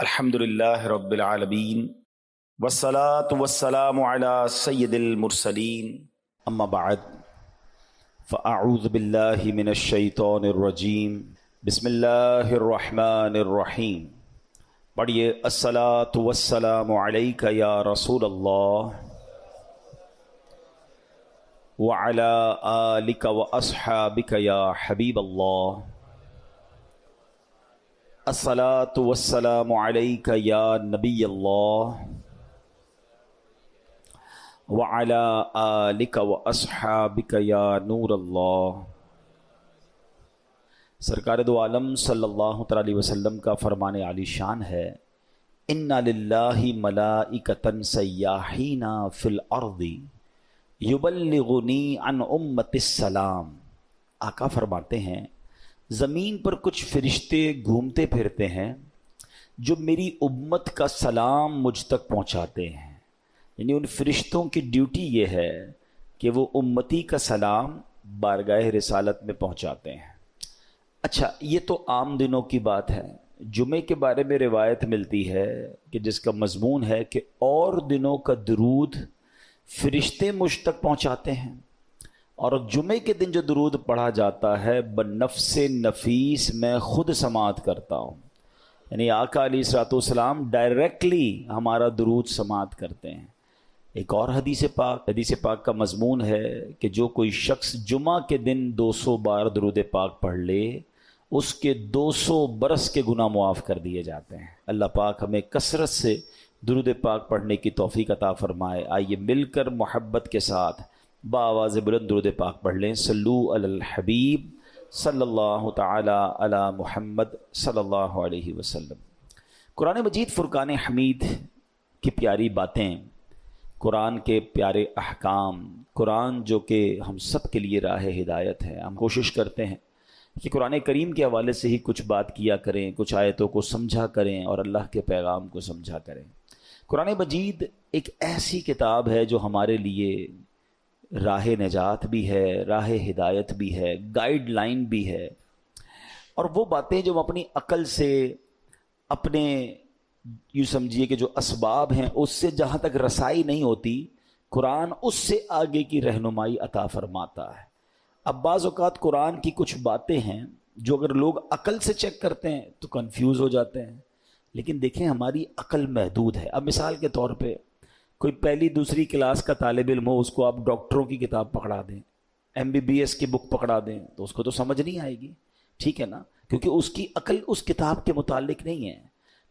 الحمدللہ رب العالمین والصلاة والسلام علی سید المرسلین اما بعد فاعوذ باللہ من الشیطان الرجیم بسم اللہ الرحمن الرحیم۔ پڑھیے الصلاة والسلام علیک یا رسول اللہ وعلی آلک واصحابک یا حبیب اللہ۔ الصلاة والسلام علیک یا نبی اللہ وعلی آلک واصحابک یا نور اللہ۔ سرکار دو عالم صلی اللہ تعالی علیہ وسلم کا فرمان عالی شان ہے، اِنَّ لِلَّهِ مَلَائِکَةً سَیَّاحِینَ فِی الْأَرْضِ یُبَلِّغُنِی عَنْ أُمَّتِ السَّلَام۔ آقا فرماتے ہیں زمین پر کچھ فرشتے گھومتے پھرتے ہیں جو میری امت کا سلام مجھ تک پہنچاتے ہیں، یعنی ان فرشتوں کی ڈیوٹی یہ ہے کہ وہ امتی کا سلام بارگاہ رسالت میں پہنچاتے ہیں۔ اچھا، یہ تو عام دنوں کی بات ہے۔ جمعے کے بارے میں روایت ملتی ہے کہ جس کا مضمون ہے کہ اور دنوں کا درود فرشتے مجھ تک پہنچاتے ہیں، اور جمعے کے دن جو درود پڑھا جاتا ہے بنفس نفیس میں خود سماعت کرتا ہوں، یعنی آقا علیہ الصلوۃ والسلام ڈائریکٹلی ہمارا درود سماعت کرتے ہیں۔ ایک اور حدیث پاک کا مضمون ہے کہ جو کوئی شخص جمعہ کے دن 200 بار درود پاک پڑھ لے اس کے 200 برس کے گناہ معاف کر دیے جاتے ہیں۔ اللہ پاک ہمیں کثرت سے درود پاک پڑھنے کی توفیق عطا فرمائے۔ آئیے مل کر محبت کے ساتھ بآواز بلند درود پاک پڑھ لیں۔ صلو علی الحبیب صلی اللہ تعالی علی محمد صلی اللہ علیہ وسلم۔ قرآن مجید فرقان حمید کی پیاری باتیں، قرآن کے پیارے احکام، قرآن جو کہ ہم سب کے لیے راہ ہدایت ہے۔ ہم کوشش کرتے ہیں کہ قرآن کریم کے حوالے سے ہی کچھ بات کیا کریں، کچھ آیتوں کو سمجھا کریں اور اللہ کے پیغام کو سمجھا کریں۔ قرآن مجید ایک ایسی کتاب ہے جو ہمارے لیے راہ نجات بھی ہے، راہ ہدایت بھی ہے، گائیڈ لائن بھی ہے، اور وہ باتیں جو ہم اپنی عقل سے، اپنے یوں سمجھیے کہ جو اسباب ہیں اس سے جہاں تک رسائی نہیں ہوتی، قرآن اس سے آگے کی رہنمائی عطا فرماتا ہے۔ اب بعض اوقات قرآن کی کچھ باتیں ہیں جو اگر لوگ عقل سے چیک کرتے ہیں تو کنفیوز ہو جاتے ہیں، لیکن دیکھیں ہماری عقل محدود ہے۔ اب مثال کے طور پہ کوئی پہلی دوسری کلاس کا طالب علم ہو، اس کو آپ ڈاکٹروں کی کتاب پکڑا دیں، MBBS کی بک پکڑا دیں تو اس کو تو سمجھ نہیں آئے گی، ٹھیک ہے نا، کیونکہ اس کی عقل اس کتاب کے متعلق نہیں ہے۔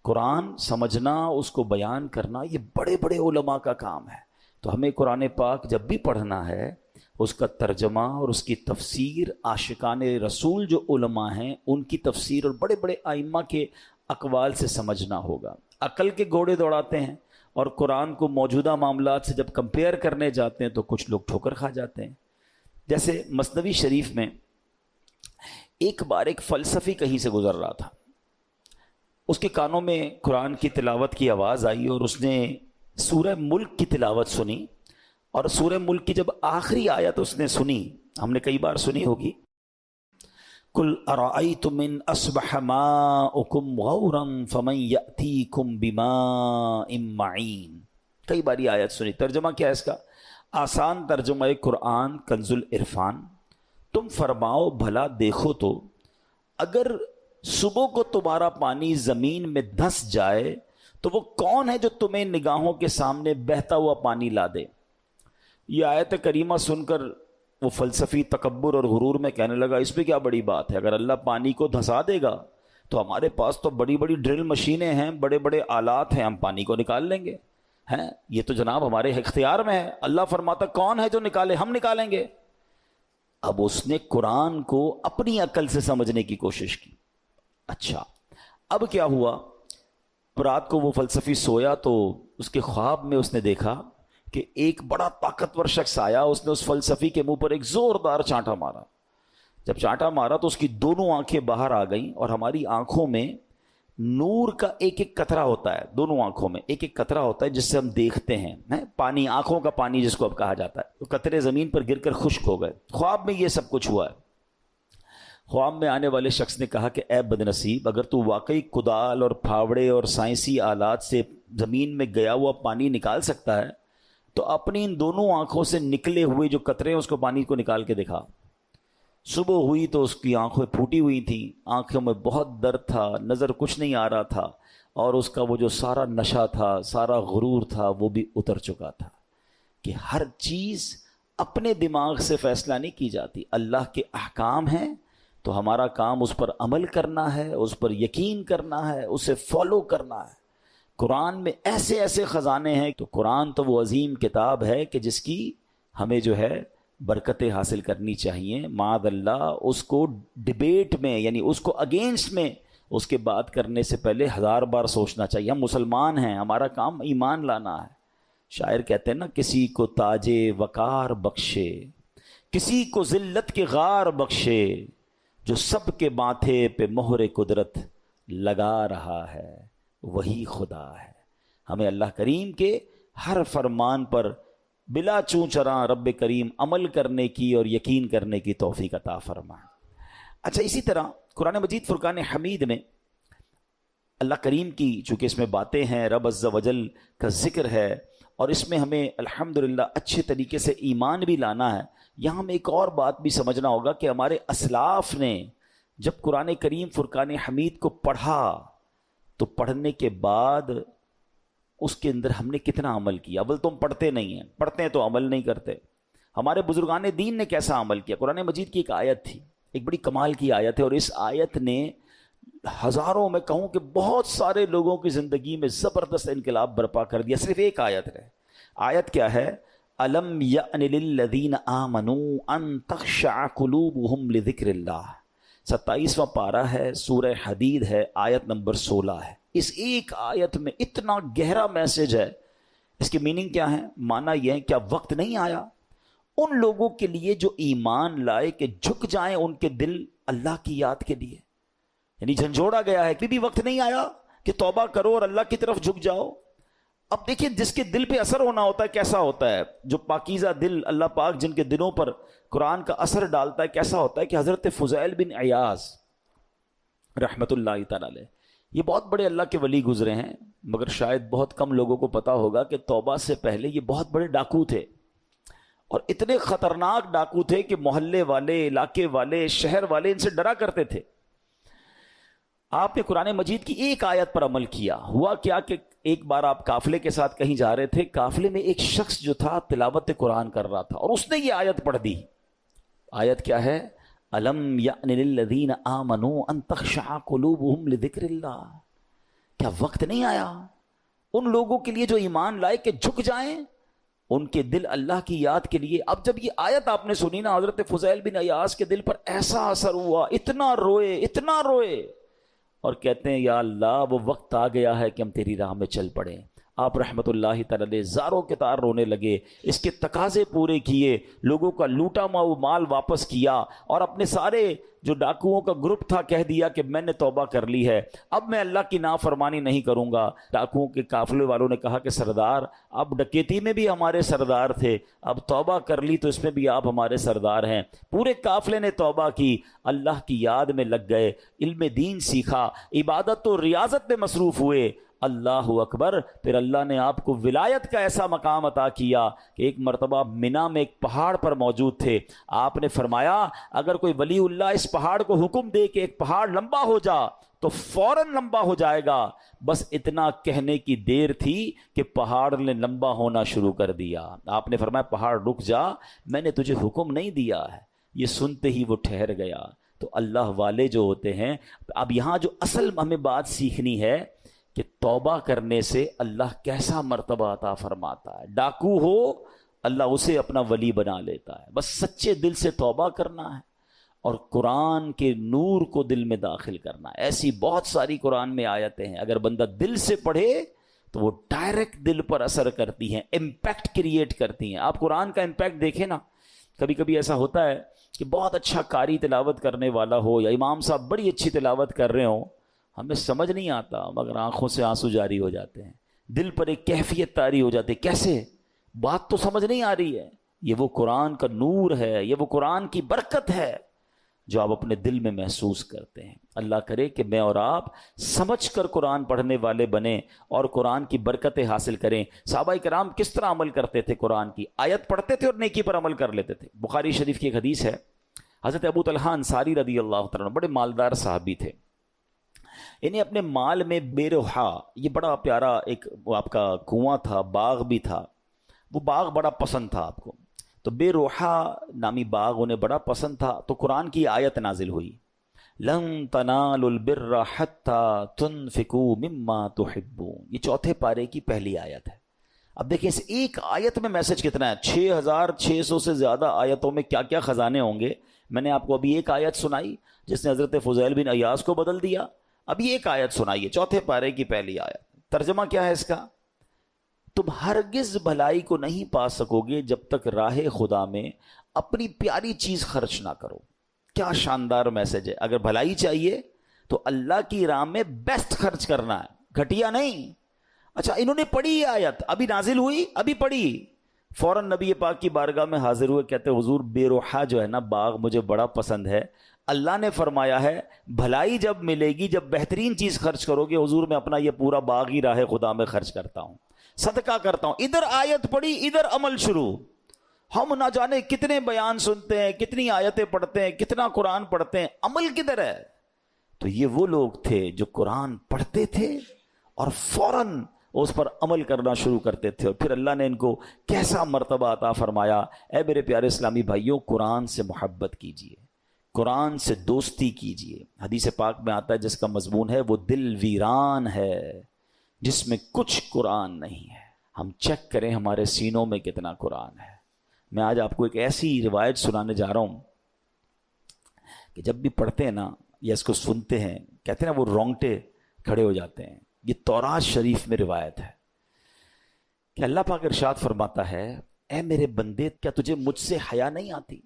قرآن سمجھنا، اس کو بیان کرنا، یہ بڑے بڑے علماء کا کام ہے۔ تو ہمیں قرآن پاک جب بھی پڑھنا ہے اس کا ترجمہ اور اس کی تفسیر عاشقان رسول جو علماء ہیں ان کی تفسیر اور بڑے بڑے ائمہ کے اقوال سے سمجھنا ہوگا۔ عقل کے گھوڑے دوڑاتے ہیں اور قرآن کو موجودہ معاملات سے جب کمپیئر کرنے جاتے ہیں تو کچھ لوگ ٹھوکر کھا جاتے ہیں۔ جیسے مثنوی شریف میں ایک بار ایک فلسفی کہیں سے گزر رہا تھا، اس کے کانوں میں قرآن کی تلاوت کی آواز آئی اور اس نے سورہ ملک کی تلاوت سنی، اور سورہ ملک کی جب آخری آیت اس نے سنی، ہم نے کئی بار سنی ہوگی، قُلْ أَرَأَيْتُمْ إِنْ أَصْبَحَ مَاؤُكُمْ غَوْرًا فَمَنْ يَأْتِيكُمْ بِمَاءٍ مَّعِينٍ۔ کئی باری آیت سنی۔ ترجمہ کیا ہے اس کا؟ آسان ترجمہ قرآن کنز العرفان، تم فرماؤ بھلا دیکھو تو اگر صبح کو تمہارا پانی زمین میں دھس جائے تو وہ کون ہے جو تمہیں نگاہوں کے سامنے بہتا ہوا پانی لا دے۔ یہ آیت کریمہ سن کر وہ فلسفی تکبر اور غرور میں کہنے لگا اس پہ کیا بڑی بات ہے، اگر اللہ پانی کو دھسا دے گا تو ہمارے پاس تو بڑی بڑی ڈرل مشینیں ہیں، بڑے بڑے آلات ہیں، ہم پانی کو نکال لیں گے، ہیں یہ تو جناب ہمارے اختیار میں ہے۔ اللہ فرماتا کون ہے جو نکالے، ہم نکالیں گے۔ اب اس نے قرآن کو اپنی عقل سے سمجھنے کی کوشش کی۔ اچھا، اب کیا ہوا، رات کو وہ فلسفی سویا تو اس کے خواب میں اس نے دیکھا کہ ایک بڑا طاقتور شخص آیا، اس نے اس فلسفی کے منہ پر ایک زوردار چانٹا مارا۔ جب چانٹا مارا تو اس کی دونوں آنکھیں باہر آ گئیں، اور ہماری آنکھوں میں نور کا ایک ایک قطرہ ہوتا ہے، دونوں آنکھوں میں ایک ایک قطرہ ہوتا ہے جس سے ہم دیکھتے ہیں، پانی، آنکھوں کا پانی جس کو اب کہا جاتا ہے، تو قطرے زمین پر گر کر خشک ہو گئے۔ خواب میں یہ سب کچھ ہوا ہے۔ خواب میں آنے والے شخص نے کہا کہ اے بدنصیب، اگر تو واقعی کدال اور پھاوڑے اور سائنسی آلات سے زمین میں گیا ہوا پانی نکال سکتا ہے تو اپنی ان دونوں آنکھوں سے نکلے ہوئے جو قطرے ہیں اس کو پانی کو نکال کے دکھا۔ صبح ہوئی تو اس کی آنکھیں پھوٹی ہوئی تھیں، آنکھوں میں بہت درد تھا، نظر کچھ نہیں آ رہا تھا، اور اس کا وہ جو سارا نشہ تھا، سارا غرور تھا، وہ بھی اتر چکا تھا کہ ہر چیز اپنے دماغ سے فیصلہ نہیں کی جاتی، اللہ کے احکام ہیں تو ہمارا کام اس پر عمل کرنا ہے، اس پر یقین کرنا ہے، اسے فالو کرنا ہے۔ قرآن میں ایسے ایسے خزانے ہیں، تو قرآن تو وہ عظیم کتاب ہے کہ جس کی ہمیں جو ہے برکتیں حاصل کرنی چاہیے۔ معاذ اللہ اس کو ڈبیٹ میں، یعنی اس کو اگینسٹ میں اس کے بات کرنے سے پہلے 1000 بار سوچنا چاہیے۔ ہم مسلمان ہیں، ہمارا کام ایمان لانا ہے۔ شاعر کہتے ہیں نا، کسی کو تاج وقار بخشے، کسی کو ذلت کے غار بخشے، جو سب کے ماتھے پہ مہر قدرت لگا رہا ہے وہی خدا ہے۔ ہمیں اللہ کریم کے ہر فرمان پر بلا چوں چراں رب کریم عمل کرنے کی اور یقین کرنے کی توفیق عطا فرمائے۔ اچھا، اسی طرح قرآن مجید فرقان حمید میں اللہ کریم کی، چونکہ اس میں باتیں ہیں، رب عز و جل کا ذکر ہے، اور اس میں ہمیں الحمدللہ اچھے طریقے سے ایمان بھی لانا ہے۔ یہاں ہمیں ایک اور بات بھی سمجھنا ہوگا کہ ہمارے اسلاف نے جب قرآن کریم فرقان حمید کو پڑھا تو پڑھنے کے بعد اس کے اندر ہم نے کتنا عمل کیا؟ اول تو ہم پڑھتے نہیں ہیں، پڑھتے ہیں تو عمل نہیں کرتے۔ ہمارے بزرگان دین نے کیسا عمل کیا؟ قرآن مجید کی ایک آیت تھی، ایک بڑی کمال کی آیت ہے، اور اس آیت نے ہزاروں، میں کہوں کہ بہت سارے لوگوں کی زندگی میں زبردست انقلاب برپا کر دیا۔ صرف ایک آیت ہے۔ آیت کیا ہے؟ الم یأن للذین آمنوا ان تخشع قلوبہم لذکر اللہ۔ 27واں پارہ ہے، سورہ حدید ہے، آیت نمبر 16 ہے۔ اس ایک آیت میں اتنا گہرا میسج ہے۔ اس کی میننگ کیا ہے؟ معنی یہ ہے، کیا وقت نہیں آیا ان لوگوں کے لیے جو ایمان لائے کہ جھک جائیں ان کے دل اللہ کی یاد کے لیے؟ یعنی جھنجھوڑا گیا ہے، بھی وقت نہیں آیا کہ توبہ کرو اور اللہ کی طرف جھک جاؤ؟ اب دیکھیں، جس کے دل پہ اثر ہونا ہوتا ہے کیسا ہوتا ہے، جو پاکیزہ دل اللہ پاک جن کے دلوں پر قرآن کا اثر ڈالتا ہے کیسا ہوتا ہے، کہ حضرت فضیل بن عیاض رحمت اللہ تعالی علیہ، یہ بہت بڑے اللہ کے ولی گزرے ہیں، مگر شاید بہت کم لوگوں کو پتا ہوگا کہ توبہ سے پہلے یہ بہت بڑے ڈاکو تھے، اور اتنے خطرناک ڈاکو تھے کہ محلے والے، علاقے والے، شہر والے ان سے ڈرا کرتے تھے۔ آپ نے قرآن مجید کی ایک آیت پر عمل کیا۔ ہوا کیا کہ ایک بار آپ قافلے کے ساتھ کہیں جا رہے تھے، قافلے میں ایک شخص جو تھا تلاوت قرآن کر رہا تھا، اور اس نے یہ آیت پڑھ دی۔ آیت کیا ہے؟ الم یأن للذین آمنوا ان تخشع قلوبہم لذکر اللہ۔ کیا وقت نہیں آیا ان لوگوں کے لیے جو ایمان لائے کہ جھک جائیں ان کے دل اللہ کی یاد کے لیے؟ اب جب یہ آیت آپ نے سنی نا، حضرت فضیل بن عیاض کے دل پر ایسا اثر ہوا، اتنا روئے، اتنا روئے، اور کہتے ہیں یا اللہ وہ وقت آ گیا ہے کہ ہم تیری راہ میں چل پڑیں۔ آپ رحمت اللہ تعالی علیہ زاروں کے تار رونے لگے، اس کے تقاضے پورے کیے، لوگوں کا لوٹا ہوا مال واپس کیا، اور اپنے سارے جو ڈاکوؤں کا گروپ تھا کہہ دیا کہ میں نے توبہ کر لی ہے، اب میں اللہ کی نافرمانی نہیں کروں گا۔ ڈاکوؤں کے قافلے والوں نے کہا کہ سردار، اب ڈکیتی میں بھی ہمارے سردار تھے، اب توبہ کر لی تو اس میں بھی آپ ہمارے سردار ہیں۔ پورے قافلے نے توبہ کی، اللہ کی یاد میں لگ گئے، علم دین سیکھا، عبادت و ریاضت میں مصروف ہوئے۔ اللہ اکبر! پھر اللہ نے آپ کو ولایت کا ایسا مقام عطا کیا کہ ایک مرتبہ منا میں ایک پہاڑ پر موجود تھے، آپ نے فرمایا اگر کوئی ولی اللہ اس پہاڑ کو حکم دے کہ ایک پہاڑ لمبا ہو جا تو فوراً لمبا ہو جائے گا۔ بس اتنا کہنے کی دیر تھی کہ پہاڑ نے لمبا ہونا شروع کر دیا۔ آپ نے فرمایا پہاڑ رک جا، میں نے تجھے حکم نہیں دیا ہے۔ یہ سنتے ہی وہ ٹھہر گیا۔ تو اللہ والے جو ہوتے ہیں، اب یہاں جو اصل ہمیں بات سیکھنی ہے کہ توبہ کرنے سے اللہ کیسا مرتبہ عطا فرماتا ہے۔ ڈاکو ہو، اللہ اسے اپنا ولی بنا لیتا ہے، بس سچے دل سے توبہ کرنا ہے اور قرآن کے نور کو دل میں داخل کرنا ہے۔ ایسی بہت ساری قرآن میں آیتیں ہیں، اگر بندہ دل سے پڑھے تو وہ ڈائریکٹ دل پر اثر کرتی ہیں، امپیکٹ کریٹ کرتی ہیں۔ آپ قرآن کا امپیکٹ دیکھیں نا، کبھی کبھی ایسا ہوتا ہے کہ بہت اچھا قاری تلاوت کرنے والا ہو یا امام صاحب بڑی اچھی تلاوت کر رہے ہوں، ہمیں سمجھ نہیں آتا مگر آنکھوں سے آنسو جاری ہو جاتے ہیں، دل پر ایک کیفیت طاری ہو جاتی ہے۔ کیسے؟ بات تو سمجھ نہیں آ رہی ہے۔ یہ وہ قرآن کا نور ہے، یہ وہ قرآن کی برکت ہے۔ جو آپ اپنے دل میں محسوس کرتے ہیں. اللہ کرے کہ میں اور آپ سمجھ کر قرآن پڑھنے والے بنیں اور قرآن کی برکتیں حاصل کریں. صحابہ کرام کس طرح عمل کرتے تھے؟ قرآن کی آیت پڑھتے تھے اور نیکی پر عمل کر لیتے تھے. بخاری شریف کی ایک حدیث ہے، حضرت ابو طلحہ انصاری رضی اللہ تعالیٰ عنہ بڑے مالدار صحابی تھے. انہیں اپنے مال میں بے روحا، یہ بڑا پیارا ایک آپ کا کنواں تھا، باغ بھی تھا، وہ باغ بڑا پسند تھا آپ کو. تو بے روحا نامی باغ انہیں بڑا پسند تھا. تو قرآن کی آیت نازل ہوئی، لن تنالوا البر حتى تنفقوا مما تحبون. یہ چوتھے پارے کی پہلی آیت ہے. اب دیکھیں اس ایک آیت میں میسج کتنا ہے. 6600 سے زیادہ آیتوں میں کیا کیا خزانے ہوں گے. میں نے آپ کو ابھی ایک آیت سنائی جس نے حضرت فضیل بن ایاس کو بدل دیا. ابھی ایک آیت سنائیے، چوتھے پارے کی پہلی آیت. ترجمہ کیا ہے اس کا؟ تم ہرگز بھلائی کو نہیں پا سکو گے جب تک راہ خدا میں اپنی پیاری چیز خرچ نہ کرو. کیا شاندار میسج ہے. اگر بھلائی چاہیے تو اللہ کی راہ میں بیسٹ خرچ کرنا ہے، گھٹیا نہیں. اچھا انہوں نے پڑھی یہ آیت، ابھی نازل ہوئی، ابھی پڑھی، فوراً نبی پاک کی بارگاہ میں حاضر ہوئے، کہتے حضور بے روحا جو ہے نا باغ مجھے بڑا پسند ہے. اللہ نے فرمایا ہے بھلائی جب ملے گی جب بہترین چیز خرچ کرو گے. حضور میں اپنا یہ پورا باغ ہی راہ خدا میں خرچ کرتا ہوں، صدقہ کرتا ہوں. ادھر آیت پڑھی، ادھر عمل شروع. ہم نہ جانے کتنے بیان سنتے ہیں، کتنی آیتیں پڑھتے ہیں، کتنا قرآن پڑھتے ہیں، عمل کدھر ہے؟ تو یہ وہ لوگ تھے جو قرآن پڑھتے تھے اور فوراً اس پر عمل کرنا شروع کرتے تھے. اور پھر اللہ نے ان کو کیسا مرتبہ عطا فرمایا. اے میرے پیارے اسلامی بھائیوں، قرآن سے محبت کیجئے، قرآن سے دوستی کیجئے. حدیث پاک میں آتا ہے جس کا مضمون ہے وہ دل ویران ہے جس میں کچھ قرآن نہیں ہے. ہم چیک کریں ہمارے سینوں میں کتنا قرآن ہے. میں آج آپ کو ایک ایسی روایت سنانے جا رہا ہوں کہ جب بھی پڑھتے ہیں نا یا اس کو سنتے ہیں، کہتے ہیں نا وہ رونگٹے کھڑے ہو جاتے ہیں. یہ تورات شریف میں روایت ہے کہ اللہ پاک ارشاد فرماتا ہے، اے میرے بندے کیا تجھے مجھ سے حیا نہیں آتی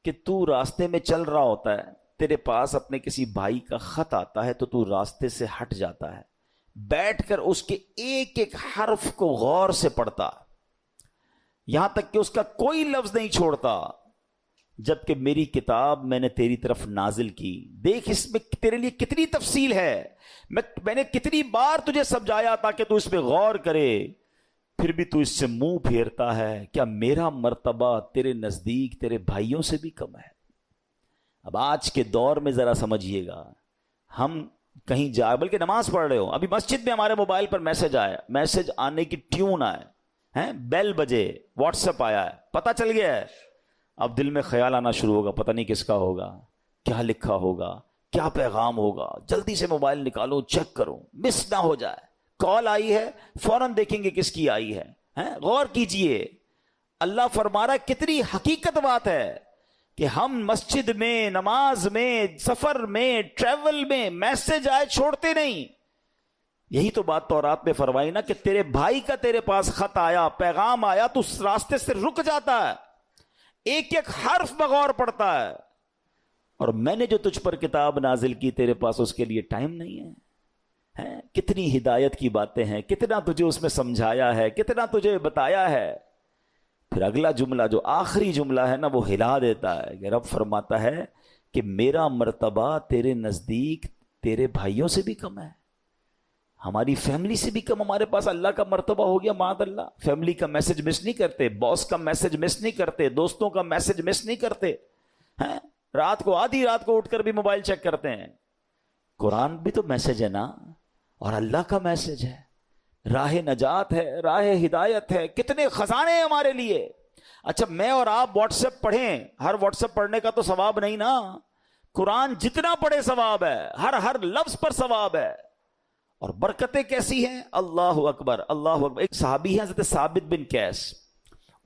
کہ تو راستے میں چل رہا ہوتا ہے، تیرے پاس اپنے کسی بھائی کا خط آتا ہے تو تو راستے سے ہٹ جاتا ہے، بیٹھ کر اس کے ایک ایک حرف کو غور سے پڑھتا، یہاں تک کہ اس کا کوئی لفظ نہیں چھوڑتا، جبکہ میری کتاب میں نے تیری طرف نازل کی. دیکھ اس میں تیرے لیے کتنی تفصیل ہے، میں نے کتنی بار تجھے سمجھایا تاکہ تو اس پہ غور کرے، پھر بھی تو اس سے منہ پھیرتا ہے. کیا میرا مرتبہ تیرے نزدیک تیرے بھائیوں سے بھی کم ہے؟ اب آج کے دور میں ذرا سمجھیے گا، ہم کہیں جائے بلکہ نماز پڑھ رہے ہو، ابھی مسجد میں ہمارے موبائل پر میسج آیا، میسج آنے کی ٹیون آئے، بیل بجے، واٹس ایپ آیا ہے، پتہ چل گیا ہے. اب دل میں خیال آنا شروع ہوگا، پتہ نہیں کس کا ہوگا، کیا لکھا ہوگا، کیا پیغام ہوگا. جلدی سے موبائل نکالو، چیک کرو، مس نہ ہو جائے. کال آئی ہے فوراً دیکھیں گے کس کی آئی ہے. غور کیجئے، اللہ فرما رہا ہے کتنی حقیقت بات ہے کہ ہم مسجد میں، نماز میں، سفر میں، ٹریول میں میسج آئے چھوڑتے نہیں. یہی تو بات تورات میں فرمائی نا کہ تیرے بھائی کا تیرے پاس خط آیا، پیغام آیا تو اس راستے سے رک جاتا ہے، ایک ایک حرف بغور پڑتا ہے. اور میں نے جو تجھ پر کتاب نازل کی تیرے پاس اس کے لیے ٹائم نہیں ہے. کتنی ہدایت کی باتیں ہیں، کتنا تجھے اس میں سمجھایا ہے، کتنا تجھے بتایا ہے. پھر اگلا جملہ جو آخری جملہ ہے نا وہ ہلا دیتا ہے کہ رب فرماتا ہے کہ میرا مرتبہ تیرے نزدیک تیرے بھائیوں سے بھی کم ہے، ہماری فیملی سے بھی کم. ہمارے پاس اللہ کا مرتبہ ہو گیا معاذ اللہ. فیملی کا میسج مس نہیں کرتے، باس کا میسج مس نہیں کرتے، دوستوں کا میسج مس نہیں کرتے، رات کو آدھی رات کو اٹھ کر بھی موبائل چیک کرتے ہیں. قرآن بھی تو میسج ہے نا، اور اللہ کا میسج ہے، راہ نجات ہے، راہ ہدایت ہے، کتنے خزانے ہیں ہمارے لیے. اچھا میں اور آپ واٹس ایپ پڑھیں، ہر واٹس ایپ پڑھنے کا تو ثواب نہیں نا، قرآن جتنا پڑھے ثواب ہے، ہر لفظ پر ثواب ہے. اور برکتیں کیسی ہیں، اللہ اکبر اللہ اکبر. ایک صحابی ہیں حضرت ثابت بن قیس،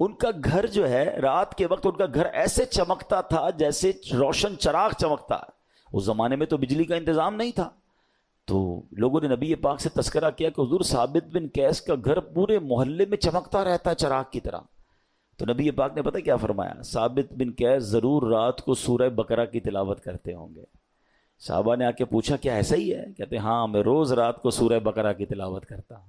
ان کا گھر جو ہے رات کے وقت ان کا گھر ایسے چمکتا تھا جیسے روشن چراغ چمکتا ہے. اس زمانے میں تو بجلی کا انتظام نہیں تھا، تو لوگوں نے نبی پاک سے تذکرہ کیا کہ حضور ثابت بن قیس کا گھر پورے محلے میں چمکتا رہتا ہے چراغ کی طرح. تو نبی پاک نے پتہ کیا فرمایا، ثابت بن قیس ضرور رات کو سورہ بقرہ کی تلاوت کرتے ہوں گے. صحابہ نے آ کے پوچھا کیا ایسا ہی ہے؟ کہتے ہاں میں روز رات کو سورہ بقرہ کی تلاوت کرتا ہوں.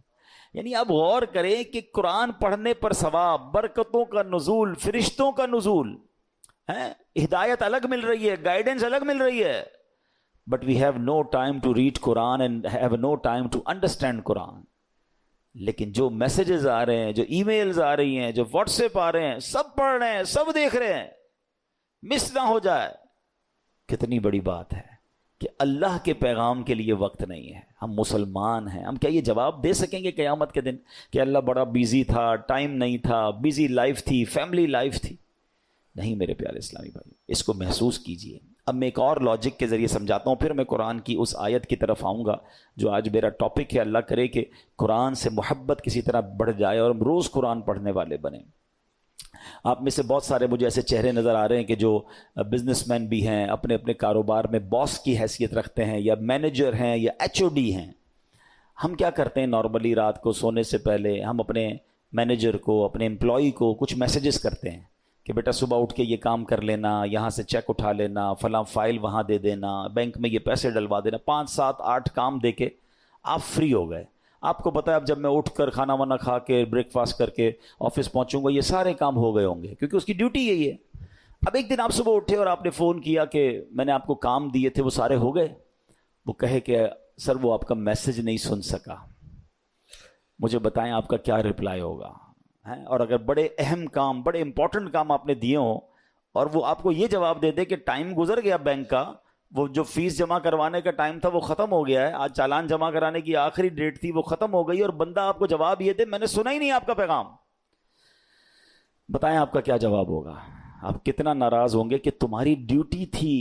یعنی اب غور کریں کہ قرآن پڑھنے پر ثواب، برکتوں کا نزول، فرشتوں کا نزول. ہدایت الگ مل رہی ہے, گائیڈنس الگ مل رہی ہے, but we have no time to read Quran and have no time to understand Quran. لیکن جو میسیجز آ رہے ہیں, جو ای میلز آ رہی ہیں, جو واٹس ایپ آ رہے ہیں, سب پڑھ رہے ہیں, سب دیکھ رہے ہیں, مس نہ ہو جائے. کتنی بڑی بات ہے کہ اللہ کے پیغام کے لیے وقت نہیں ہے. ہم مسلمان ہیں, ہم کیا یہ جواب دے سکیں گے قیامت کے دن کہ اللہ بڑا بیزی تھا, ٹائم نہیں تھا, بیزی لائف تھی, فیملی لائف تھی؟ نہیں میرے پیارے اسلامی بھائی, اس کو محسوس کیجئے. اب میں ایک اور لاجک کے ذریعے سمجھاتا ہوں, پھر میں قرآن کی اس آیت کی طرف آؤں گا جو آج میرا ٹاپک ہے. اللہ کرے کہ قرآن سے محبت کسی طرح بڑھ جائے اور ہم روز قرآن پڑھنے والے بنیں. آپ میں سے بہت سارے مجھے ایسے چہرے نظر آ رہے ہیں کہ جو بزنس مین بھی ہیں, اپنے اپنے کاروبار میں باس کی حیثیت رکھتے ہیں, یا مینیجر ہیں, یا ایچ او ڈی ہیں. ہم کیا کرتے ہیں نارملی رات کو سونے سے پہلے ہم اپنے مینیجر کو, اپنے امپلائی کو کچھ میسیجز کرتے ہیں کہ بیٹا صبح اٹھ کے یہ کام کر لینا, یہاں سے چیک اٹھا لینا, فلاں فائل وہاں دے دینا, بینک میں یہ پیسے ڈلوا دینا. 5 7 8 کام دے کے آپ فری ہو گئے. آپ کو پتا ہے اب جب میں اٹھ کر کھانا وانا کھا کے بریک فاسٹ کر کے آفس پہنچوں گا یہ سارے کام ہو گئے ہوں گے, کیونکہ اس کی ڈیوٹی یہی ہے. اب ایک دن آپ صبح اٹھے اور آپ نے فون کیا کہ میں نے آپ کو کام دیے تھے وہ سارے ہو گئے. وہ کہے کہ سر وہ آپ کا میسج نہیں سن سکا. مجھے بتائیں آپ کا کیا رپلائی ہوگا؟ اور اگر بڑے اہم کام, بڑے امپورٹنٹ کام آپ نے دیے ہوں اور وہ آپ کو یہ جواب دے دے کہ ٹائم گزر گیا بینک کا, وہ جو فیس جمع کروانے کا ٹائم تھا وہ ختم ہو گیا ہے, آج چالان جمع کرانے کی آخری ڈیٹ تھی وہ ختم ہو گئی, اور بندہ آپ کو جواب یہ دے میں نے سنا ہی نہیں آپ کا پیغام, بتائیں آپ کا کیا جواب ہوگا؟ آپ کتنا ناراض ہوں گے کہ تمہاری ڈیوٹی تھی,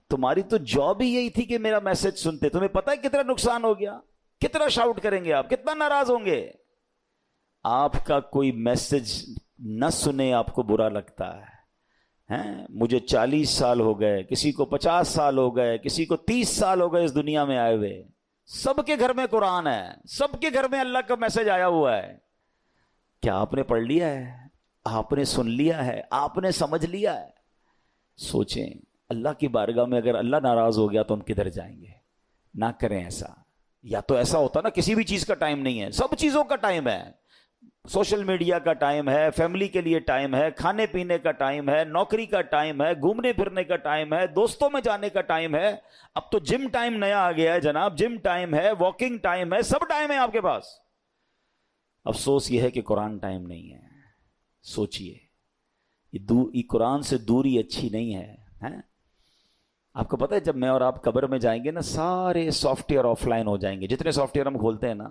تمہاری تو جاب ہی یہی تھی کہ میرا میسج سنتے. تمہیں پتہ ہے کتنا نقصان ہو گیا, کتنا شاؤٹ کریں گے آپ, کتنا ناراض ہوں گے. آپ کا کوئی میسج نہ سنے آپ کو برا لگتا ہے. مجھے 40 سال ہو گئے, کسی کو 50 سال ہو گئے, کسی کو 30 سال ہو گئے اس دنیا میں آئے ہوئے, سب کے گھر میں قرآن ہے, سب کے گھر میں اللہ کا میسج آیا ہوا ہے. کیا آپ نے پڑھ لیا ہے؟ آپ نے سن لیا ہے؟ آپ نے سمجھ لیا ہے؟ سوچیں, اللہ کی بارگاہ میں اگر اللہ ناراض ہو گیا تو ہم کدھر جائیں گے؟ نہ کریں ایسا. یا تو ایسا ہوتا نا کسی بھی چیز کا ٹائم نہیں ہے, سب چیزوں کا ٹائم ہے. سوشل میڈیا کا ٹائم ہے, فیملی کے لیے ٹائم ہے, کھانے پینے کا ٹائم ہے, نوکری کا ٹائم ہے, گھومنے پھرنے کا ٹائم ہے, دوستوں میں جانے کا ٹائم ہے. اب تو جم ٹائم نیا آ گیا ہے جناب, جم ٹائم ہے, واکنگ ٹائم ہے, سب ٹائم ہے آپ کے پاس. افسوس یہ ہے کہ قرآن ٹائم نہیں ہے. سوچئے, یہ قرآن سے دوری اچھی نہیں ہے. آپ کو پتہ ہے جب میں اور آپ قبر میں جائیں گے نا, سارے سافٹ ویئر آف لائن ہو جائیں گے. جتنے سافٹ ویئر ہم کھولتے ہیں نا,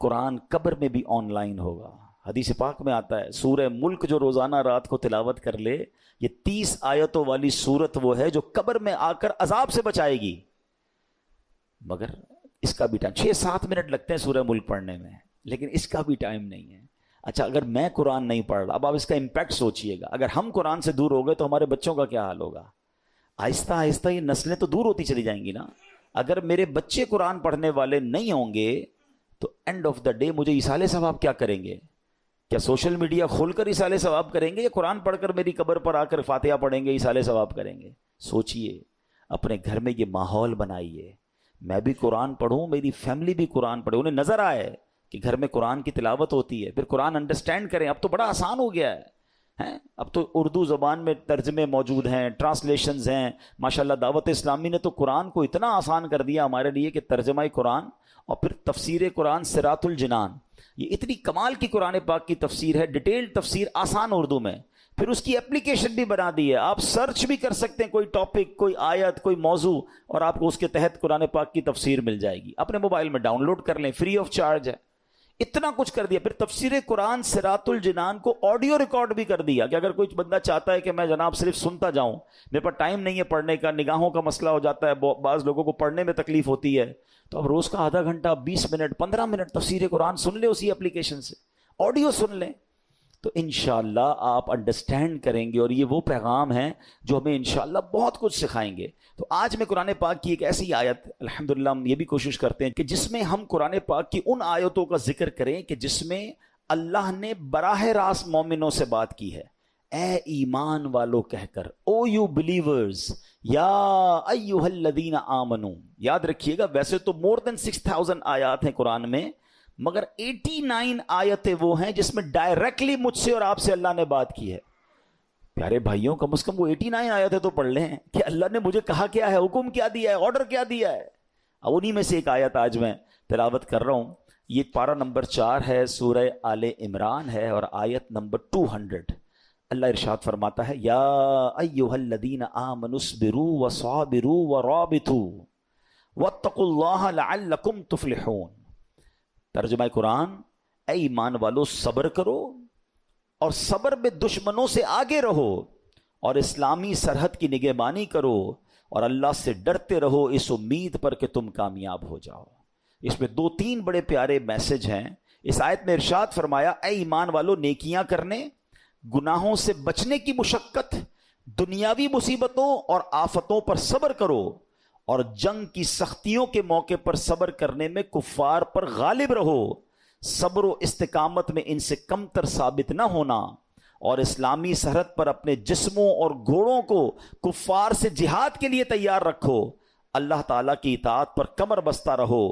قرآن قبر میں بھی آن لائن ہوگا. حدیث پاک میں آتا ہے سورہ ملک جو روزانہ رات کو تلاوت کر لے, یہ 30 آیتوں والی سورت وہ ہے جو قبر میں آ کر عذاب سے بچائے گی. مگر اس کا بھی ٹائم 6-7 منٹ لگتے ہیں سورہ ملک پڑھنے میں, لیکن اس کا بھی ٹائم نہیں ہے. اچھا اگر میں قرآن نہیں پڑھ رہا, اب آپ اس کا امپیکٹ سوچئے گا, اگر ہم قرآن سے دور ہو گئے تو ہمارے بچوں کا کیا حال ہوگا؟ آہستہ آہستہ یہ نسلیں تو دور ہوتی چلی جائیں گی نا. اگر میرے بچے قرآن پڑھنے والے نہیں ہوں گے تو اینڈ آف دا ڈے مجھے ایصال ثواب کیا کریں گے؟ کیا سوشل میڈیا کھول کر ایصال ثواب کریں گے, یا قرآن پڑھ کر میری قبر پر آ کر فاتحہ پڑھیں گے ایصال ثواب کریں گے؟ سوچئے, اپنے گھر میں یہ ماحول بنائیے, میں بھی قرآن پڑھوں, میری فیملی بھی قرآن پڑھے, انہیں نظر آئے کہ گھر میں قرآن کی تلاوت ہوتی ہے, پھر قرآن انڈرسٹینڈ کریں. اب تو بڑا آسان ہو گیا ہے, اب تو اردو زبان میں ترجمے موجود ہیں, ٹرانسلیشنز ہیں ماشاءاللہ. دعوت اسلامی نے تو قرآن کو اتنا آسان کر دیا ہمارے لیے کہ ترجمہ قرآن اور پھر تفسیر قرآن صراط الجنان, یہ اتنی کمال کی قرآن پاک کی تفسیر ہے, ڈیٹیل تفسیر آسان اردو میں. پھر اس کی اپلیکیشن بھی بنا دی ہے, آپ سرچ بھی کر سکتے ہیں کوئی ٹاپک, کوئی آیت, کوئی موضوع, اور آپ کو اس کے تحت قرآن پاک کی تفسیر مل جائے گی. اپنے موبائل میں ڈاؤن لوڈ کر لیں, فری آف چارج ہے. اتنا کچھ کر دیا. پھر تفسیر قرآن صراط الجنان کو آڈیو ریکارڈ بھی کر دیا کہ اگر کوئی بندہ چاہتا ہے کہ میں جناب صرف سنتا جاؤں, میرے پاس ٹائم نہیں ہے پڑھنے کا, نگاہوں کا مسئلہ ہو جاتا ہے, بعض لوگوں کو پڑھنے میں تکلیف ہوتی ہے, تو اب روز کا آدھا گھنٹہ, 20 منٹ, 15 منٹ تفسیر قرآن سن لیں اسی اپلیکیشن سے, آڈیو سن لیں, تو انشاءاللہ آپ انڈرسٹینڈ کریں گے. اور یہ وہ پیغام ہیں جو ہمیں انشاءاللہ بہت کچھ سکھائیں گے. تو آج میں قرآن پاک کی ایک ایسی آیت, الحمدللہ ہم یہ بھی کوشش کرتے ہیں کہ جس میں ہم قرآن پاک کی ان آیتوں کا ذکر کریں کہ جس میں اللہ نے براہ راست مومنوں سے بات کی ہے. اے ایمان والو کہہ کر, او یو بلیورز, یا ایھا الذین آمنو. یاد رکھیے گا ویسے تو مور دین 6000 آیات ہیں قرآن میں, مگر 89 آیتیں وہ ہیں جس میں ڈائریکٹلی مجھ سے اور آپ سے اللہ نے بات کی ہے. پیارے بھائیوں، کم از کم وہ 89 آیتیں تو پڑھ لیں کہ اللہ نے مجھے کہا کیا ہے، حکم کیا دیا ہے، آرڈر کیا دیا ہے. اب انہی میں سے ایک آیت آج میں تلاوت کر رہا ہوں. یہ پارہ نمبر 4 ہے، سورہ آل عمران ہے، اور آیت نمبر 200. اللہ ارشاد فرماتا ہے، یا ایھا الذین آمنوا اصبروا وصابروا ورابطوا واتقوا اللہ لعلکم تفلحون. ترجمہ قرآن، اے ایمان والو صبر کرو اور صبر میں دشمنوں سے آگے رہو، اور اسلامی سرحد کی نگہبانی کرو، اور اللہ سے ڈرتے رہو اس امید پر کہ تم کامیاب ہو جاؤ. اس میں 2-3 بڑے پیارے میسج ہیں. اس آیت میں ارشاد فرمایا، اے ایمان والو نیکیاں کرنے، گناہوں سے بچنے کی مشقت، دنیاوی مصیبتوں اور آفتوں پر صبر کرو، اور جنگ کی سختیوں کے موقع پر صبر کرنے میں کفار پر غالب رہو. صبر و استقامت میں ان سے کمتر ثابت نہ ہونا، اور اسلامی سرحد پر اپنے جسموں اور گھوڑوں کو کفار سے جہاد کے لیے تیار رکھو. اللہ تعالیٰ کی اطاعت پر کمر بستہ رہو،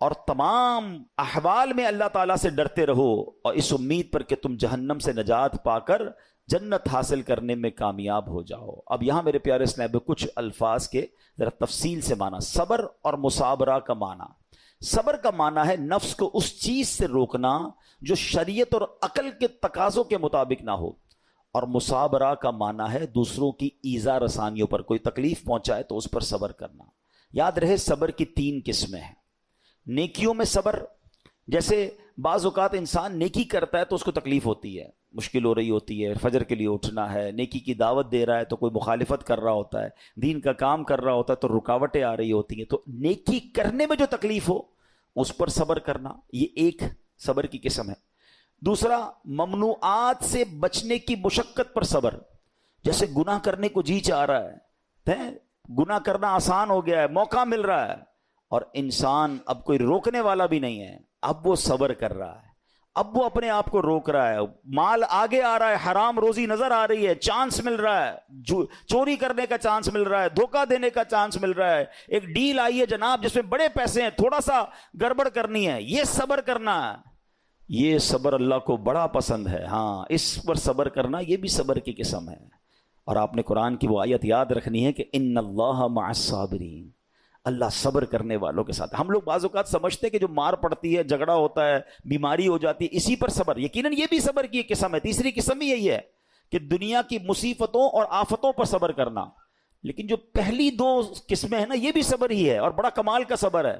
اور تمام احوال میں اللہ تعالیٰ سے ڈرتے رہو، اور اس امید پر کہ تم جہنم سے نجات پا کر جنت حاصل کرنے میں کامیاب ہو جاؤ. اب یہاں میرے پیارے اسلام میں کچھ الفاظ کے ذرا تفصیل سے معنی. صبر اور مصابرہ کا معنی، صبر کا معنی ہے نفس کو اس چیز سے روکنا جو شریعت اور عقل کے تقاضوں کے مطابق نہ ہو، اور مصابرہ کا معنی ہے دوسروں کی ایذا رسانیوں پر، کوئی تکلیف پہنچائے تو اس پر صبر کرنا. یاد رہے صبر کی 3 قسمیں ہیں. نیکیوں میں صبر، جیسے بعض اوقات انسان نیکی کرتا ہے تو اس کو تکلیف ہوتی ہے، مشکل ہو رہی ہوتی ہے، فجر کے لیے اٹھنا ہے، نیکی کی دعوت دے رہا ہے تو کوئی مخالفت کر رہا ہوتا ہے، دین کا کام کر رہا ہوتا ہے تو رکاوٹیں آ رہی ہوتی ہیں. تو نیکی کرنے میں جو تکلیف ہو اس پر صبر کرنا، یہ ایک صبر کی قسم ہے. دوسرا، ممنوعات سے بچنے کی مشقت پر صبر، جیسے گناہ کرنے کو جی چاہ رہا ہے، گناہ کرنا آسان ہو گیا ہے، موقع مل رہا ہے، اور انسان اب کوئی روکنے والا بھی نہیں ہے، اب وہ صبر کر رہا ہے، اب وہ اپنے آپ کو روک رہا ہے. مال آگے آ رہا ہے، حرام روزی نظر آ رہی ہے، چانس مل رہا ہے، چوری کرنے کا چانس مل رہا ہے، دھوکہ دینے کا چانس مل رہا ہے، ایک ڈیل آئی ہے جناب جس میں بڑے پیسے ہیں، تھوڑا سا گڑبڑ کرنی ہے، یہ صبر کرنا ہے. یہ صبر اللہ کو بڑا پسند ہے. ہاں، اس پر صبر کرنا یہ بھی صبر کی قسم ہے. اور آپ نے قرآن کی وہ آیت یاد رکھنی ہے کہ ان اللہ مع الصابرین، اللہ صبر کرنے والوں کے ساتھ. ہم لوگ بعض اوقات سمجھتے ہیں کہ جو مار پڑتی ہے، جھگڑا ہوتا ہے، بیماری ہو جاتی ہے، اسی پر صبر. یقیناً یہ بھی صبر کی ایک قسم ہے. تیسری قسم بھی یہی ہے کہ دنیا کی مصیبتوں اور آفتوں پر صبر کرنا. لیکن جو پہلی 2 قسمیں ہیں نا، یہ بھی صبر ہی ہے، اور بڑا کمال کا صبر ہے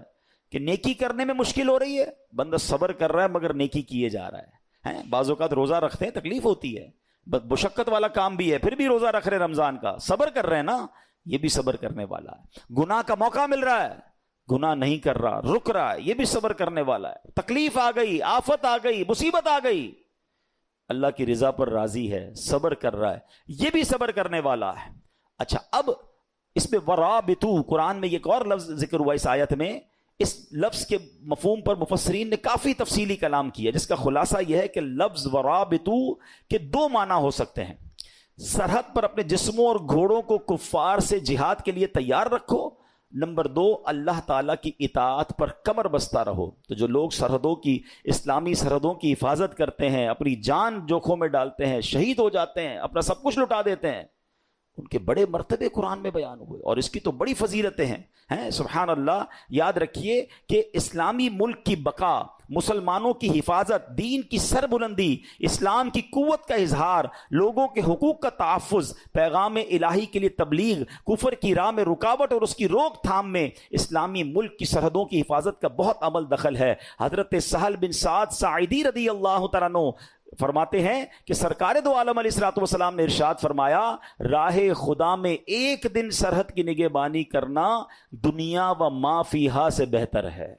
کہ نیکی کرنے میں مشکل ہو رہی ہے، بندہ صبر کر رہا ہے مگر نیکی کیے جا رہا ہے. بعض اوقات روزہ رکھتے ہیں، تکلیف ہوتی ہے، مشقت والا کام بھی ہے، پھر بھی روزہ رکھ رہے رمضان کا، صبر کر رہے ہیں نا، یہ بھی صبر کرنے والا ہے. گناہ کا موقع مل رہا ہے، گناہ نہیں کر رہا، رک رہا ہے، یہ بھی صبر کرنے والا ہے. تکلیف آ گئی، آفت آ گئی، مصیبت آ گئی، اللہ کی رضا پر راضی ہے، صبر کر رہا ہے، یہ بھی صبر کرنے والا ہے. اچھا، اب اس میں ورابطو، قرآن میں ایک اور لفظ ذکر ہوا اس آیت میں. اس لفظ کے مفہوم پر مفسرین نے کافی تفصیلی کلام کیا، جس کا خلاصہ یہ ہے کہ لفظ ورابطو کے 2 معنی ہو سکتے ہیں. سرحد پر اپنے جسموں اور گھوڑوں کو کفار سے جہاد کے لیے تیار رکھو. نمبر 2، اللہ تعالیٰ کی اطاعت پر کمر بستہ رہو. تو جو لوگ سرحدوں کی، اسلامی سرحدوں کی حفاظت کرتے ہیں، اپنی جان جوکھوں میں ڈالتے ہیں، شہید ہو جاتے ہیں، اپنا سب کچھ لٹا دیتے ہیں، ان کے بڑے مرتبے قرآن میں بیان ہوئے، اور اس کی تو بڑی فضیلتیں ہیں. سبحان اللہ. یاد رکھیے کہ اسلامی ملک کی بقا، مسلمانوں کی حفاظت، دین کی سربلندی، اسلام کی قوت کا اظہار، لوگوں کے حقوق کا تحفظ، پیغام الہی کے لیے تبلیغ، کفر کی راہ میں رکاوٹ اور اس کی روک تھام میں اسلامی ملک کی سرحدوں کی حفاظت کا بہت عمل دخل ہے. حضرت سہل بن سعد ساعدی رضی اللہ تعالیٰ عنہ فرماتے ہیں کہ سرکار دو عالم علیہ الصلوۃ والسلام نے ارشاد فرمایا، راہ خدا میں ایک دن سرحد کی نگہبانی کرنا دنیا و ما فیہا سے بہتر ہے.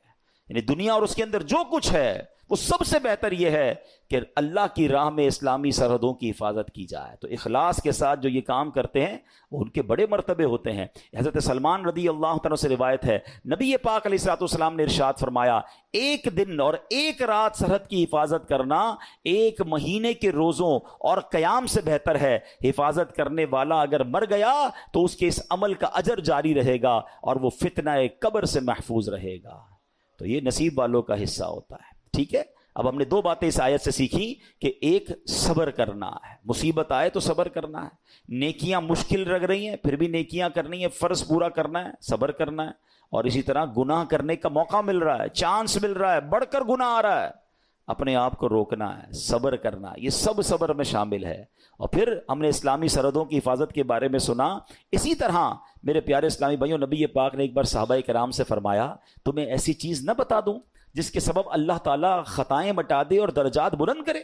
یعنی دنیا اور اس کے اندر جو کچھ ہے وہ سب سے بہتر یہ ہے کہ اللہ کی راہ میں اسلامی سرحدوں کی حفاظت کی جائے. تو اخلاص کے ساتھ جو یہ کام کرتے ہیں وہ ان کے بڑے مرتبے ہوتے ہیں. حضرت سلمان رضی اللہ تعالیٰ سے روایت ہے، نبی پاک علیہ الصلوۃ والسلام نے ارشاد فرمایا، ایک دن اور ایک رات سرحد کی حفاظت کرنا 1 مہینے کے روزوں اور قیام سے بہتر ہے. حفاظت کرنے والا اگر مر گیا تو اس کے اس عمل کا اجر جاری رہے گا اور وہ فتنہ قبر سے محفوظ رہے گا. تو یہ نصیب والوں کا حصہ ہوتا ہے. ٹھیک ہے. اب ہم نے دو باتیں اس آیت سے سیکھی کہ ایک صبر کرنا ہے، مصیبت آئے تو صبر کرنا ہے، نیکیاں مشکل لگ رہی ہیں پھر بھی نیکیاں کرنی ہے، فرض پورا کرنا ہے، صبر کرنا ہے، اور اسی طرح گناہ کرنے کا موقع مل رہا ہے، چانس مل رہا ہے، بڑھ کر گناہ آ رہا ہے، اپنے آپ کو روکنا ہے، صبر کرنا، یہ سب صبر میں شامل ہے۔ اور پھر ہم نے اسلامی سرحدوں کی حفاظت کے بارے میں سنا۔ اسی طرح میرے پیارے اسلامی بھائیوں، نبی پاک نے ایک بار صحابہ کرام سے فرمایا تمہیں ایسی چیز نہ بتا دوں جس کے سبب اللہ تعالیٰ خطائیں مٹا دے اور درجات بلند کرے؟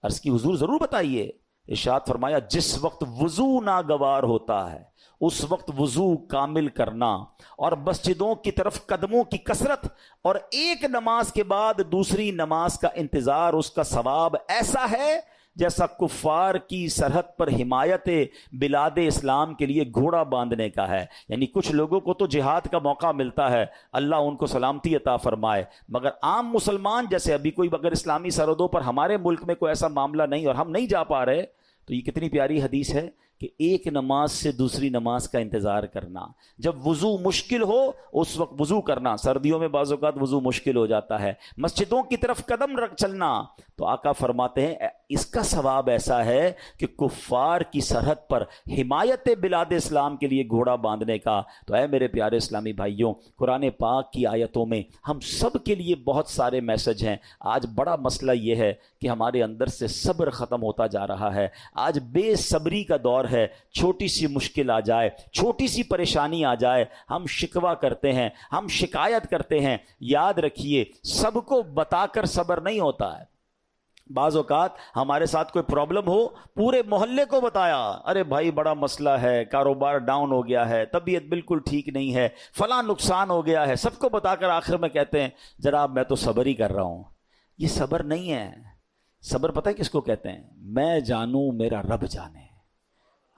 عرض کی حضور ضرور بتائیے۔ ارشاد فرمایا جس وقت وضو ناگوار ہوتا ہے اس وقت وضو کامل کرنا، اور مسجدوں کی طرف قدموں کی کثرت، اور ایک نماز کے بعد دوسری نماز کا انتظار، اس کا ثواب ایسا ہے جیسا کفار کی سرحد پر حمایت بلاد اسلام کے لیے گھوڑا باندھنے کا ہے۔ یعنی کچھ لوگوں کو تو جہاد کا موقع ملتا ہے، اللہ ان کو سلامتی عطا فرمائے، مگر عام مسلمان جیسے ابھی کوئی اگر اسلامی سرحدوں پر ہمارے ملک میں کوئی ایسا معاملہ نہیں اور ہم نہیں جا پا رہے، تو یہ کتنی پیاری حدیث ہے کہ ایک نماز سے دوسری نماز کا انتظار کرنا، جب وضو مشکل ہو اس وقت وضو کرنا، سردیوں میں بعض اوقات وضو مشکل ہو جاتا ہے، مسجدوں کی طرف قدم رکھ چلنا، تو آقا فرماتے ہیں اس کا ثواب ایسا ہے کہ کفار کی سرحد پر حمایت بلاد اسلام کے لیے گھوڑا باندھنے کا۔ تو اے میرے پیارے اسلامی بھائیوں، قرآن پاک کی آیتوں میں ہم سب کے لیے بہت سارے میسج ہیں۔ آج بڑا مسئلہ یہ ہے کہ ہمارے اندر سے صبر ختم ہوتا جا رہا ہے، آج بے صبری کا دور ہے، چھوٹی سی مشکل آ جائے، چھوٹی سی پریشانی آ جائے، ہم شکوہ کرتے ہیں، ہم شکایت کرتے ہیں۔ یاد رکھیے سب کو بتا کر صبر نہیں ہوتا ہے۔ بعض اوقات ہمارے ساتھ کوئی پرابلم ہو، پورے محلے کو بتایا، ارے بھائی بڑا مسئلہ ہے، کاروبار ڈاؤن ہو گیا ہے، طبیعت بالکل ٹھیک نہیں ہے، فلاں نقصان ہو گیا ہے، سب کو بتا کر آخر میں کہتے ہیں جناب میں تو صبر ہی کر رہا ہوں۔ یہ صبر نہیں ہے۔ صبر پتہ ہے کس کو کہتے ہیں؟ میں جانوں میرا رب جانے۔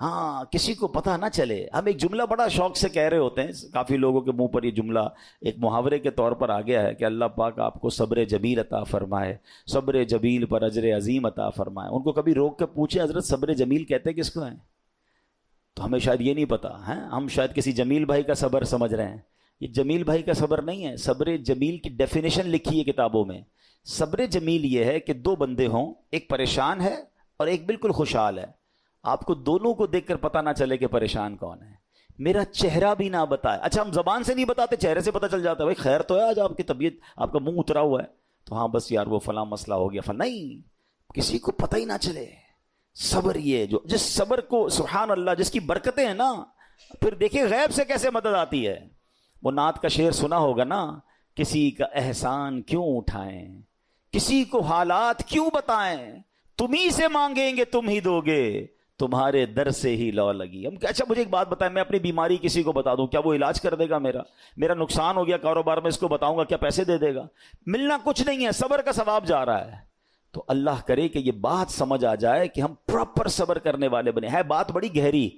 ہاں، کسی کو پتہ نہ چلے۔ ہم ایک جملہ بڑا شوق سے کہہ رہے ہوتے ہیں، کافی لوگوں کے منہ پر یہ جملہ ایک محاورے کے طور پر آ گیا ہے کہ اللہ پاک آپ کو صبر جمیل عطا فرمائے، صبر جمیل پر اجر عظیم عطا فرمائے۔ ان کو کبھی روک کے پوچھیں حضرت صبر جمیل کہتے کس کو ہیں؟ تو ہمیں شاید یہ نہیں پتا ہے، ہم شاید کسی جمیل بھائی کا صبر سمجھ رہے ہیں۔ یہ جمیل بھائی کا صبر نہیں ہے۔ صبر جمیل کی ڈیفینیشن لکھی ہے کتابوں میں۔ صبر جمیل یہ ہے کہ دو بندے ہوں، ایک پریشان ہے اور ایک بالکل خوشحال ہے، آپ کو دونوں کو دیکھ کر پتہ نہ چلے کہ پریشان کون ہے، میرا چہرہ بھی نہ بتائے۔ اچھا ہم زبان سے نہیں بتاتے، چہرے سے پتہ چل جاتا ہے، بھائی خیر تو ہے آج آپ کی طبیعت، آپ کا منہ اترا ہوا ہے، تو ہاں بس یار وہ فلاں مسئلہ ہو گیا فلاں، نہیں، کسی کو پتہ ہی نہ چلے۔ صبر یہ جو جس صبر کو سبحان اللہ جس کی برکتیں ہیں نا، پھر دیکھیں غیب سے کیسے مدد آتی ہے۔ وہ نعت کا شعر سنا ہوگا نا، کسی کا احسان کیوں اٹھائیں، کسی کو حالات کیوں بتائیں، تم ہی سے مانگیں گے تم ہی دو گے، تمہارے در سے ہی لو لگی۔ ہم اچھا مجھے ایک بات بتائیں، میں اپنی بیماری کسی کو بتا دوں، کیا وہ علاج کر دے گا؟ میرا نقصان ہو گیا کاروبار میں، اس کو بتاؤں گا کیا پیسے دے دے گا؟ ملنا کچھ نہیں ہے، صبر کا ثواب جا رہا ہے۔ تو اللہ کرے کہ یہ بات سمجھ آ جائے کہ ہم پراپر صبر کرنے والے بنے۔ ہے بات بڑی گہری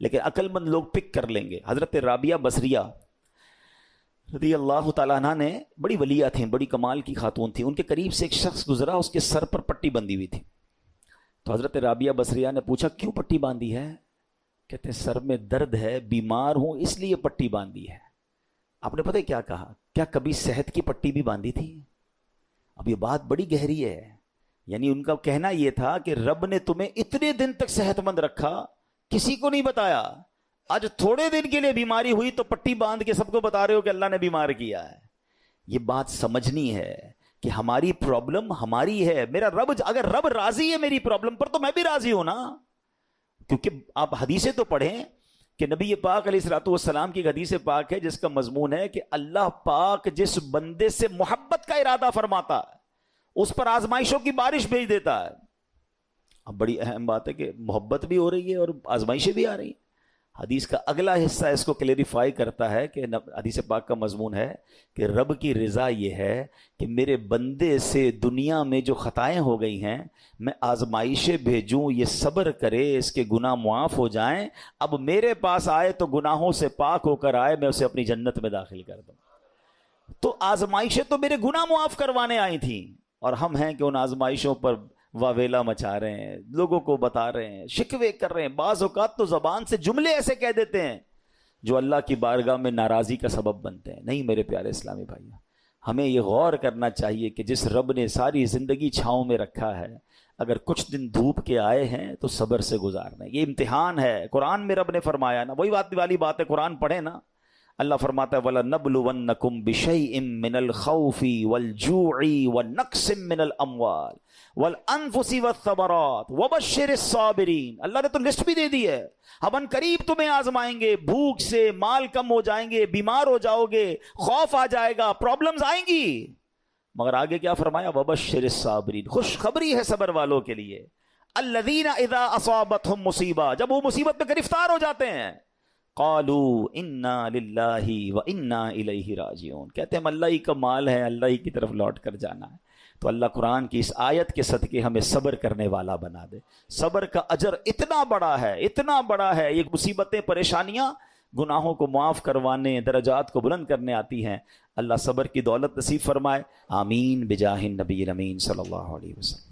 لیکن عقل مند لوگ پک کر لیں گے۔ حضرت رابعہ بصریہ رضی اللہ تعالیٰ عنہ نے، بڑی ولیہ تھیں، بڑی کمال کی خاتون تھیں، ان کے قریب سے ایک شخص گزرا، اس کے سر پر پٹی بندھی ہوئی تھی۔ تو حضرت رابعہ بصریہ نے پوچھا کیوں پٹی باندھی ہے؟ کہتے ہیں سر میں درد ہے، بیمار ہوں اس لیے پٹی باندھی ہے۔ آپ نے پتہ کیا کہا؟ کیا کبھی صحت کی پٹی بھی باندھی تھی؟ اب یہ بات بڑی گہری ہے۔ یعنی ان کا کہنا یہ تھا کہ رب نے تمہیں اتنے دن تک صحت مند رکھا، کسی کو نہیں بتایا، آج تھوڑے دن کے لیے بیماری ہوئی تو پٹی باندھ کے سب کو بتا رہے ہو کہ اللہ نے بیمار کیا ہے۔ یہ بات سمجھنی ہے کہ ہماری پرابلم ہماری ہے، میرا رب، اگر رب راضی ہے میری پرابلم پر تو میں بھی راضی ہوں نا۔ کیونکہ آپ حدیثیں تو پڑھیں کہ نبی پاک علیہ الصلوۃ والسلام کی حدیث پاک ہے جس کا مضمون ہے کہ اللہ پاک جس بندے سے محبت کا ارادہ فرماتا ہے اس پر آزمائشوں کی بارش بھیج دیتا ہے۔ اب بڑی اہم بات ہے کہ محبت بھی ہو رہی ہے اور آزمائشیں بھی آ رہی ہیں۔ حدیث کا اگلا حصہ اس کو کلیریفائی کرتا ہے کہ حدیث پاک کا مضمون ہے کہ رب کی رضا یہ ہے کہ میرے بندے سے دنیا میں جو خطائیں ہو گئی ہیں میں آزمائشیں بھیجوں، یہ صبر کرے، اس کے گناہ معاف ہو جائیں، اب میرے پاس آئے تو گناہوں سے پاک ہو کر آئے، میں اسے اپنی جنت میں داخل کر دوں۔ تو آزمائشیں تو میرے گناہ معاف کروانے آئی تھیں، اور ہم ہیں کہ ان آزمائشوں پر واویلا مچا رہے ہیں، لوگوں کو بتا رہے ہیں، شکوے کر رہے ہیں، بعض اوقات تو زبان سے جملے ایسے کہہ دیتے ہیں جو اللہ کی بارگاہ میں ناراضی کا سبب بنتے ہیں۔ نہیں میرے پیارے اسلامی بھائیوں، ہمیں یہ غور کرنا چاہیے کہ جس رب نے ساری زندگی چھاؤں میں رکھا ہے، اگر کچھ دن دھوپ کے آئے ہیں تو صبر سے گزارنا ہے۔ یہ امتحان ہے، قرآن میں رب نے فرمایا نا، وہی بات والی بات ہے، قرآن پڑھیں نا، اللہ فرماتا ہے وَلَنَبْلُوَنَّكُمْ بِشَيْءٍ مِّنَ الْخَوْفِ وَالْجُوعِ وَالنَّقْصٍ مِّنَ الْأَمْوَالِ وَالْأَنفُسِ وَالثَّمَرَاتِ وَبَشِّرِ الصَّابِرِينَ۔ اللہ نے تو لسٹ بھی دے دی ہے، ہم ان قریب تمہیں آزمائیں گے، بھوک سے مال کم ہو جائیں گے، بیمار ہو جاؤ گے، خوف آ جائے گا، پرابلمز آئیں گی، مگر آگے کیا فرمایا؟ وَبَشِّرِ الصَّابِرِينَ، خوشخبری ہے صبر والوں کے لیے۔ الَّذِينَ إِذَا أَصَابَتْهُمْ مصیبہ، جب وہ مصیبت میں گرفتار ہو جاتے ہیں، قالوا انا للہ وانا الیہ راجعون، کہتے ہیں ہم اللہ ہی کا مال ہے، اللہ ہی کی طرف لوٹ کر جانا ہے۔ تو اللہ قرآن کی اس آیت کے صدقے ہمیں صبر کرنے والا بنا دے۔ صبر کا اجر اتنا بڑا ہے، اتنا بڑا ہے، یہ مصیبتیں پریشانیاں گناہوں کو معاف کروانے، درجات کو بلند کرنے آتی ہیں۔ اللہ صبر کی دولت نصیب فرمائے، آمین بجاہ النبی الامین صلی اللہ علیہ وسلم۔